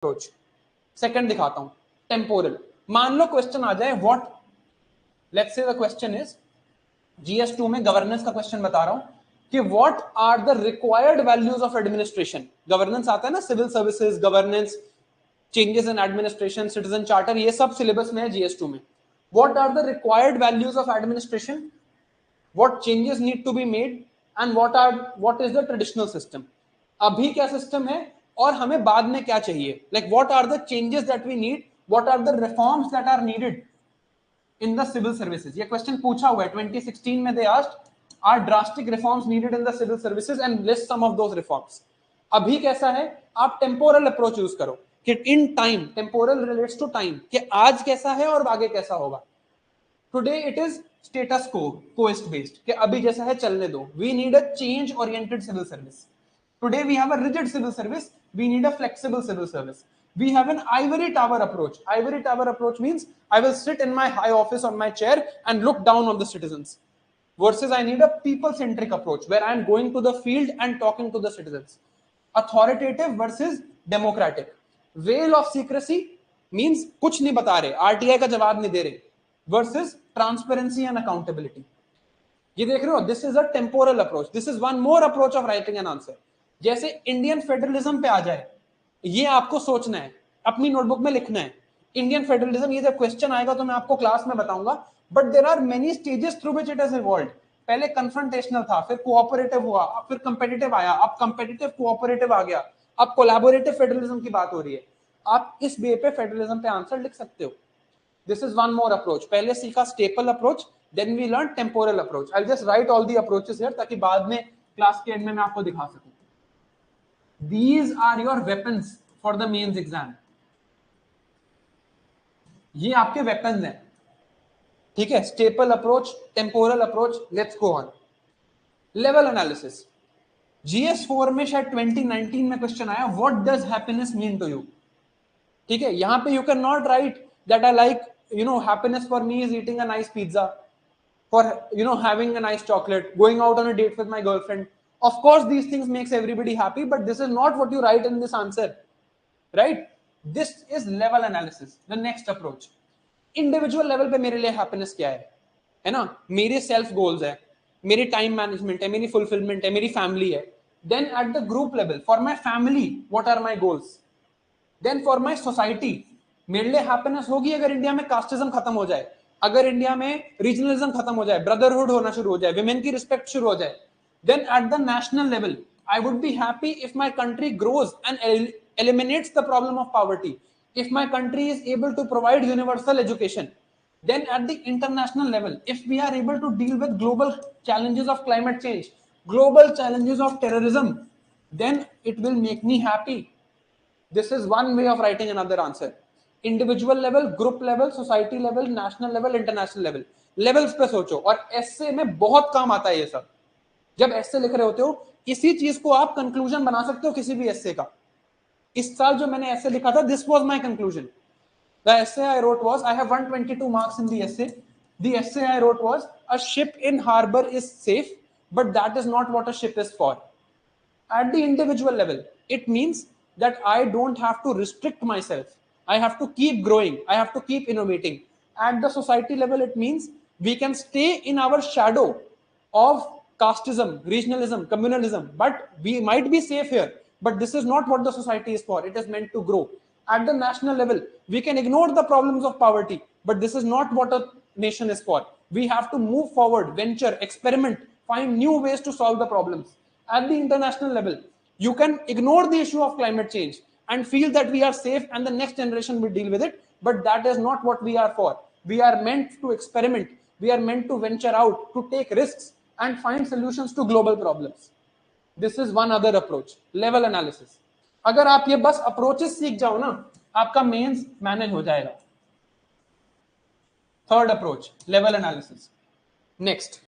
Approach. Second दिखाता हूं, temporal. मान लो क्वेश्चन आ जाए what, let's say the question is GS2 में गवर्नेंस का क्वेश्चन बता रहा हूं कि what are the required values of administration. Governance आता है ना, civil services, governance, changes in administration, citizen charter, ये सब सिलेबस में है GS2 में। What are the required values of administration, what changes need to be made and what is the traditional system। अभी क्या सिस्टम है और हमें बाद में क्या चाहिए, like what are the changes that we need, what are the reforms that are needed in the civil services। ये क्वेश्चन पूछा हुआ है 2016 में, they asked are drastic reforms needed in the civil services and list some of those reforms। अभी कैसा है, आप temporal approach use करो कि in time, temporal relates to time, कि आज कैसा है और आगे कैसा होगा। टुडे इट इज स्टेटस को, कोएस्ट बेस्ड, कि अभी जैसा है चलने दो। We need a change oriented civil service. Today we have a rigid civil service, we need a flexible civil service. We have an ivory tower approach। Ivory tower approach means I will sit in my high office on my chair and look down on the citizens, versus I need a people centric approach where I am going to the field and talking to the citizens। Authoritative versus democratic। Veil of secrecy means कुछ नहीं बता रहे, RTI का जवाब नहीं दे रहे, versus transparency and accountability। ये देख रहे हो, this is a temporal approach. This is one more approach of writing an answer. जैसे इंडियन फेडरलिज्म पे आ जाए, ये आपको सोचना है, अपनी नोटबुक में लिखना है। इंडियन फेडरलिज्म, ये जब क्वेश्चन आएगा तो मैं आपको क्लास में बताऊंगा, but there are many stages through which it has evolved. पहले कन्फ्रंटेशनल था, फिर कोऑपरेटिव हुआ, अब फिर कंपेटिटिव आया, अब कंपेटिटिव कोऑपरेटिव आ गया, अब कोलैबोरेटिव फेडरलिज्म की बात हो रही है। आप इस वे पे फेडरलिज्म पे आंसर लिख सकते हो। This is one more approach। पहले सीखा staple approach, then we learned temporal approach। I'll just write all the approaches here ताकि बाद में क्लास के एंड में मैं आपको दिखा सकूं। These are your weapons for the mains exam। ये आपके weapons हैं, ठीक है। staple approach, temporal approach, let's go on। level analysis। GS4 में शायद 2019 में क्वेश्चन आया, what does happiness mean to you। ठीक है, यहां पे you cannot write that I like, happiness for me is eating a nice pizza, for having a nice chocolate, going out on a date with my girlfriend। Of course these things makes everybody happy, but this is not what you write in this answer, right? This is level analysis। the next approach, individual level पे मेरे लिए happiness क्या है ना, मेरे self goals है, मेरी time management है, मेरी फुलफिलमेंट है, मेरी फैमिली है। Then at the group level, for my family what are my goals. Then for my society, मेरे लिए हैप्पीनेस होगी अगर इंडिया में कास्टिज्म खत्म हो जाए, अगर इंडिया में रीजनलिज्म खत्म हो जाए, ब्रदरहुड होना शुरू हो जाए, विमेन की रिस्पेक्ट शुरू हो जाए। Then at the national level, I would be happy if my country grows and eliminates the problem of poverty, if my country is able to provide universal education। then at the international level, if we are able to deal with global challenges of climate change, global challenges of terrorism, then it will make me happy। this is one way of writing another answer। individual level, group level, society level, national level, international level, levels पे सोचो। और एसे में बहुत काम आता है ये सब। जब एसे लिख रहे होते हो, इसी चीज को आप कंक्लूजन बना सकते हो किसी भी एसे का। इस साल जो मैंने ऐसे लिखा था, this was my conclusion. The essay I wrote was, I have 122 marks in the essay। the essay I wrote was, a ship in harbor is safe, but that is not what a ship is for। at the individual level, it means that I don't have to restrict myself, I have to keep growing, I have to keep innovating। at the society level, it means we can stay in our shadow of casteism, regionalism, communalism, but we might be safe here, but this is not what the society is for, it is meant to grow। at the national level, we can ignore the problems of poverty, but this is not what a nation is for। we have to move forward, venture, experiment, find new ways to solve the problems। at the international level, you can ignore the issue of climate change and feel that we are safe and the next generation will deal with it, but that is not what we are for। we are meant to experiment, we are meant to venture out, to take risks and find solutions to global problems। this is one other approach, level analysis। अगर आप ये बस approaches सीख जाओ ना, आपका mains manage हो जाएगा। Third approach, level analysis. Next,